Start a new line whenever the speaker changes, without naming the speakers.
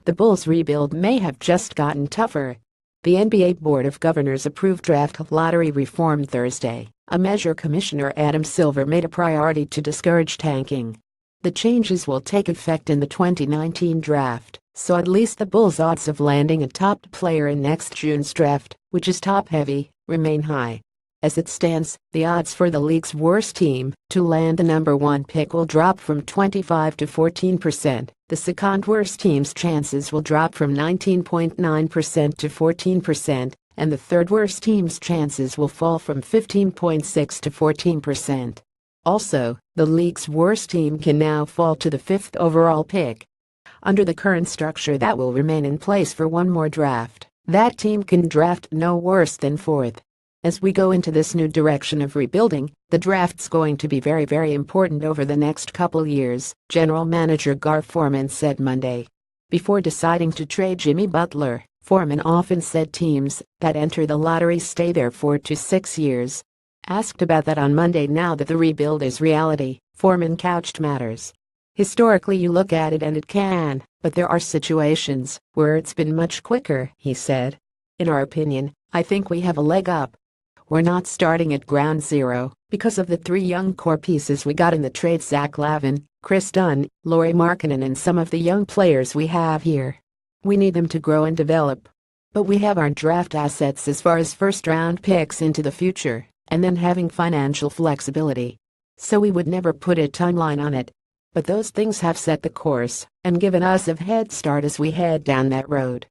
the Bulls' rebuild may have just gotten tougher. The NBA Board of Governors approved draft lottery reform Thursday, a measure Commissioner Adam Silver made a priority to discourage tanking. The changes will take effect in the 2019 draft, so at least the Bulls' odds of landing a top player in next June's draft, which is top-heavy, remain high. As it stands, the odds for the league's worst team to land the number 1 pick will drop from 25 to 14%. The second worst team's chances will drop from 19.9% to 14%, and the third worst team's chances will fall from 15.6% to 14%. Also, the league's worst team can now fall to the 5th overall pick. Under the current structure that will remain in place for one more draft, that team can draft no worse than 4th. As we go into this new direction of rebuilding, the draft's going to be very important over the next couple years, General Manager Gar Forman said Monday. Before deciding to trade Jimmy Butler, Forman often said teams that enter the lottery stay there 4 to 6 years. Asked about that on Monday now that the rebuild is reality, Forman couched matters. Historically you look at it and it can, but there are situations where it's been much quicker, he said. In our opinion, I think we have a leg up. We're not starting at ground zero because of the 3 young core pieces we got in the trade: Zach LaVine, Chris Dunn, Lauri Markkanen, and some of the young players we have here. We need them to grow and develop. But we have our draft assets as far as first-round picks into the future, and then having financial flexibility. So we would never put a timeline on it. But those things have set the course and given us a head start as we head down that road.